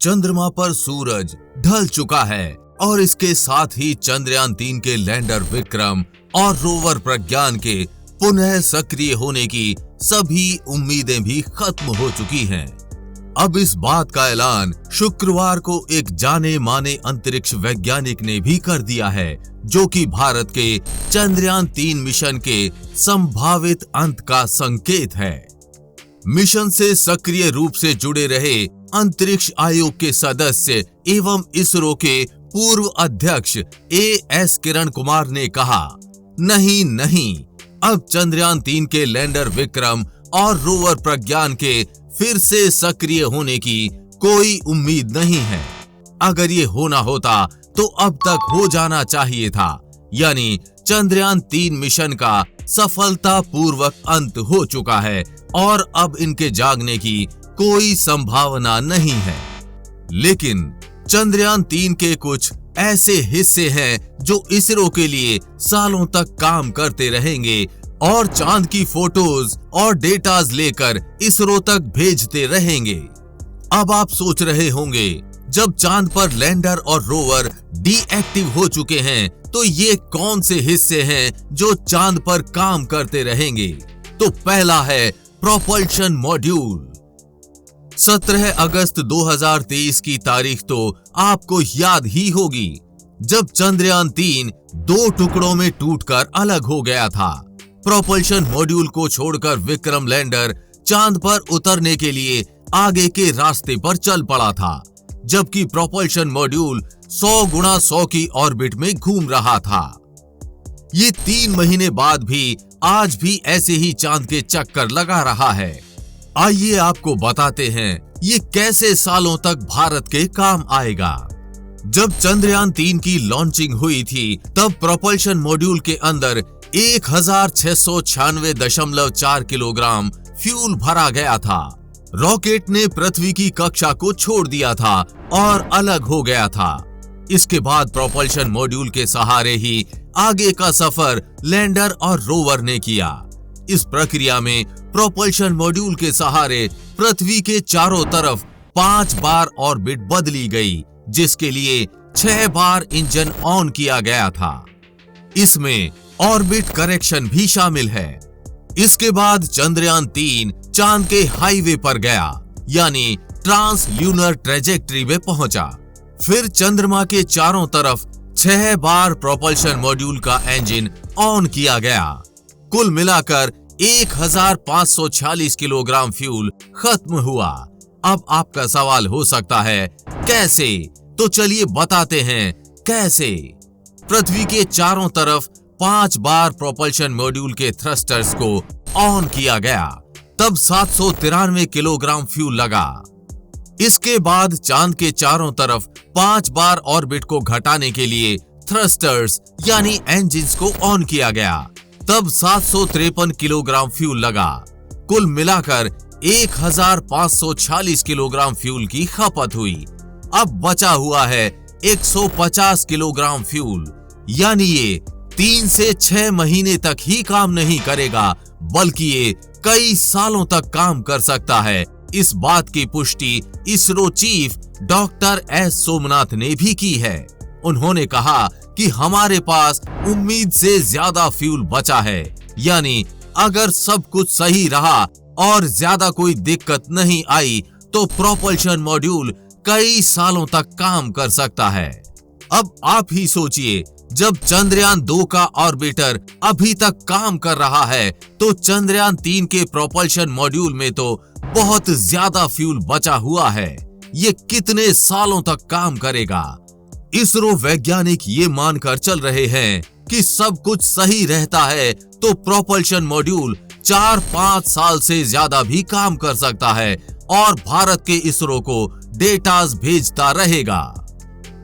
चंद्रमा पर सूरज ढल चुका है और इसके साथ ही चंद्रयान 3 के लैंडर विक्रम और रोवर प्रज्ञान के पुनः सक्रिय होने की सभी उम्मीदें भी खत्म हो चुकी हैं। अब इस बात का ऐलान शुक्रवार को एक जाने माने अंतरिक्ष वैज्ञानिक ने भी कर दिया है, जो कि भारत के चंद्रयान 3 मिशन के संभावित अंत का संकेत है। मिशन से सक्रिय रूप से जुड़े रहे अंतरिक्ष आयोग के सदस्य एवं इसरो के पूर्व अध्यक्ष एएस किरण कुमार ने कहा, नहीं, अब चंद्रयान 3 के लैंडर विक्रम और रोवर प्रज्ञान के फिर से सक्रिय होने की कोई उम्मीद नहीं है। अगर ये होना होता तो अब तक हो जाना चाहिए था, यानी चंद्रयान 3 मिशन का सफलतापूर्वक अंत हो चुका है और अब इनके जागने की कोई संभावना नहीं है। लेकिन चंद्रयान 3 के कुछ ऐसे हिस्से हैं जो इसरो के लिए सालों तक काम करते रहेंगे और चांद की फोटोज और डेटाज लेकर इसरो तक भेजते रहेंगे। अब आप सोच रहे होंगे, जब चांद पर लैंडर और रोवर डीएक्टिव हो चुके हैं तो ये कौन से हिस्से हैं जो चांद पर काम करते रहेंगे? तो पहला है प्रोपल्शन मॉड्यूल। 17 अगस्त 2023 की तारीख तो आपको याद ही होगी, जब चंद्रयान 3 2 टुकड़ों में टूटकर अलग हो गया था। प्रोपल्शन मॉड्यूल को छोड़कर विक्रम लैंडर चांद पर उतरने के लिए आगे के रास्ते पर चल पड़ा था, जबकि प्रोपल्शन मॉड्यूल 100 गुणा 100 की ऑर्बिट में घूम रहा था। ये 3 महीने बाद भी आज भी ऐसे ही चांद के चक्कर लगा रहा है। आइए आपको बताते हैं ये कैसे सालों तक भारत के काम आएगा। जब चंद्रयान 3 की लॉन्चिंग हुई थी तब प्रोपल्शन मॉड्यूल के अंदर 1696.4 किलोग्राम फ्यूल भरा गया था। रॉकेट ने पृथ्वी की कक्षा को छोड़ दिया था और अलग हो गया था। इसके बाद प्रोपल्शन मॉड्यूल के सहारे ही आगे का सफर लैंडर और रोवर ने किया। इस प्रक्रिया में प्रोपल्शन मॉड्यूल के सहारे पृथ्वी के चारों तरफ 5 बार ऑर्बिट बदली गई, जिसके लिए 6 बार इंजन ऑन किया गया था। इसमें ऑर्बिट करेक्शन भी शामिल है। इसके बाद चंद्रयान 3 चांद के हाईवे पर गया, यानी ट्रांस ल्यूनर ट्रेजेक्ट्री में पहुंचा। फिर चंद्रमा के चारों तरफ 6 बार प्रोपल्शन मॉड्यूल का इंजन ऑन किया गया। कुल मिलाकर 1546 किलोग्राम फ्यूल खत्म हुआ। अब आपका सवाल हो सकता है, कैसे? तो चलिए बताते हैं कैसे। पृथ्वी के चारों तरफ 5 बार प्रोपल्शन मॉड्यूल के थ्रस्टर्स को ऑन किया गया, तब 793 किलोग्राम फ्यूल लगा। इसके बाद चांद के चारों तरफ 5 बार ऑर्बिट को घटाने के लिए थ्रस्टर्स यानी इंजन्स को ऑन किया गया, तब 753 किलोग्राम फ्यूल लगा। कुल मिलाकर 1546 किलोग्राम फ्यूल की खपत हुई। अब बचा हुआ है 150 किलोग्राम फ्यूल, यानी ये 3 से 6 महीने तक ही काम नहीं करेगा, बल्कि ये कई सालों तक काम कर सकता है। इस बात की पुष्टि ISRO chief doctor S Somnath ने भी की है। उन्होंने कहा कि हमारे पास उम्मीद से ज्यादा फ्यूल बचा है, यानी अगर सब कुछ सही रहा और ज्यादा कोई दिक्कत नहीं आई तो प्रोपल्शन मॉड्यूल कई सालों तक काम कर सकता है। अब आप ही सोचिए, जब चंद्रयान 2 का ऑर्बिटर अभी तक काम कर रहा है तो चंद्रयान 3 के प्रोपल्शन मॉड्यूल में तो बहुत ज्यादा फ्यूल बचा हुआ है। ये कितने सालों तक काम करेगा? इसरो वैज्ञानिक ये मानकर चल रहे हैं कि सब कुछ सही रहता है तो प्रोपल्शन मॉड्यूल 4-5 साल से ज्यादा भी काम कर सकता है और भारत के इसरो को डेटाज भेजता रहेगा।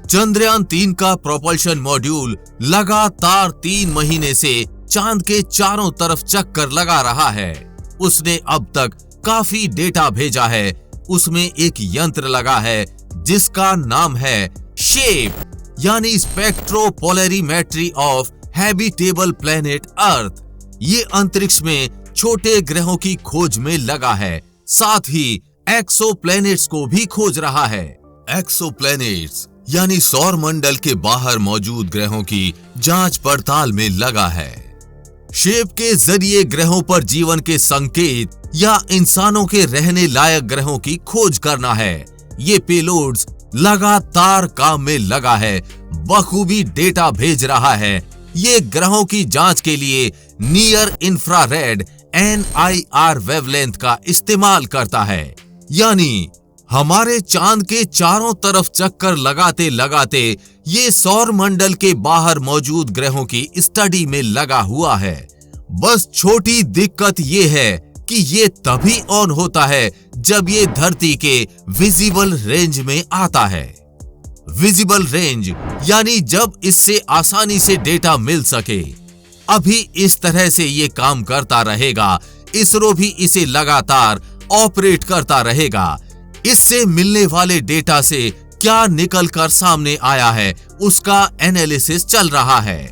चंद्रयान 3 का प्रोपल्शन मॉड्यूल लगातार 3 महीने से चांद के चारों तरफ चक्कर लगा रहा है। उसने अब तक काफी डेटा भेजा है। उसमें एक यंत्र लगा है जिसका नाम है शेप, यानी spectropolarimetry of habitable planet earth. ये अंतरिक्ष में छोटे ग्रहों की खोज में लगा है, साथ ही एक्सोप्लैनेट्स को भी खोज रहा है। एक्सोप्लैनेट्स यानी सौर मंडल के बाहर मौजूद ग्रहों की जांच पड़ताल में लगा है। शेप के जरिए ग्रहों पर जीवन के संकेत या इंसानों के रहने लायक ग्रहों की खोज करना है। ये पेलोड्स लगातार काम में लगा है, बखूबी डेटा भेज रहा है। ये ग्रहों की जांच के लिए नियर इंफ्रारेड NIR वेवलेंथ का इस्तेमाल करता है, यानी हमारे चांद के चारों तरफ चक्कर लगाते लगाते ये सौर मंडल के बाहर मौजूद ग्रहों की स्टडी में लगा हुआ है। बस छोटी दिक्कत ये है कि ये तभी ऑन होता है जब ये धरती के विजिबल रेंज में आता है। विजिबल रेंज यानी जब इससे आसानी से डेटा मिल सके। अभी इस तरह से ये काम करता रहेगा। इसरो भी इसे लगातार ऑपरेट करता रहेगा। इससे मिलने वाले डेटा से क्या निकल कर सामने आया है उसका एनालिसिस चल रहा है,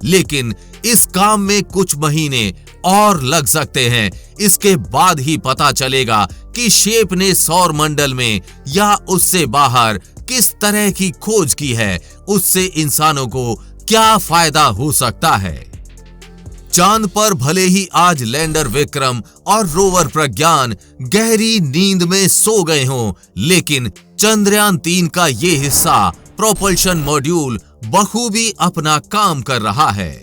लेकिन इस काम में कुछ महीने और लग सकते हैं। इसके बाद ही पता चलेगा कि शेप ने सौर मंडल में या उससे बाहर किस तरह की खोज की है, उससे इंसानों को क्या फायदा हो सकता है। चांद पर भले ही आज लैंडर विक्रम और रोवर प्रज्ञान गहरी नींद में सो गए हों, लेकिन चंद्रयान 3 का ये हिस्सा प्रोपल्शन मॉड्यूल बखूबी अपना काम कर रहा है।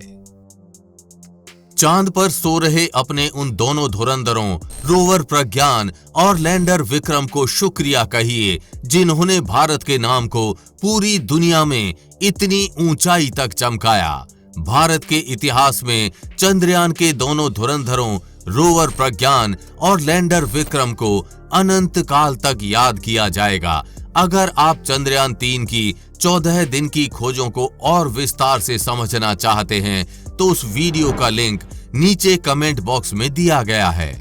चांद पर सो रहे अपने उन दोनों धुरंधरों रोवर प्रज्ञान और लैंडर विक्रम को शुक्रिया कहिए, जिन्होंने भारत के नाम को पूरी दुनिया में इतनी ऊंचाई तक चमकाया। भारत के इतिहास में चंद्रयान के दोनों धुरंधरों रोवर प्रज्ञान और लैंडर विक्रम को अनंत काल तक याद किया जाएगा। अगर आप चंद्रयान 3 की 14 दिन की खोजों को और विस्तार से समझना चाहते हैं तो उस वीडियो का लिंक नीचे कमेंट बॉक्स में दिया गया है।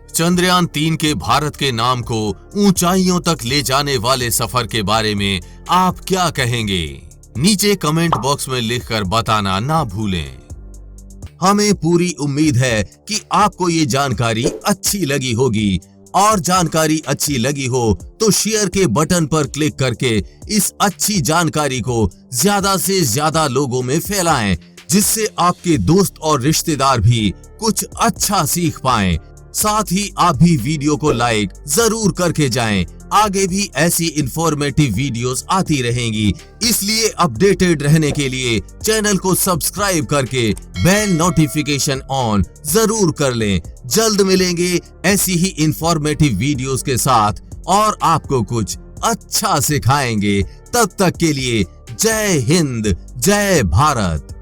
चंद्रयान 3 के भारत के नाम को ऊंचाइयों तक ले जाने वाले सफर के बारे में आप क्या कहेंगे? नीचे कमेंट बॉक्स में लिखकर बताना ना भूलें। हमें पूरी उम्मीद है कि आपको ये जानकारी अच्छी लगी होगी, और जानकारी अच्छी लगी हो तो शेयर के बटन पर क्लिक करके इस अच्छी जानकारी को ज्यादा से ज्यादा लोगों में फैलाएं, जिससे आपके दोस्त और रिश्तेदार भी कुछ अच्छा सीख पाएं। साथ ही आप भी वीडियो को लाइक जरूर करके जाएं। आगे भी ऐसी इंफॉर्मेटिव वीडियोस आती रहेंगी, इसलिए अपडेटेड रहने के लिए चैनल को सब्सक्राइब करके बेल नोटिफिकेशन ऑन जरूर कर लें। जल्द मिलेंगे ऐसी ही इंफॉर्मेटिव वीडियोस के साथ और आपको कुछ अच्छा सिखाएंगे। तब तक के लिए जय हिंद, जय भारत।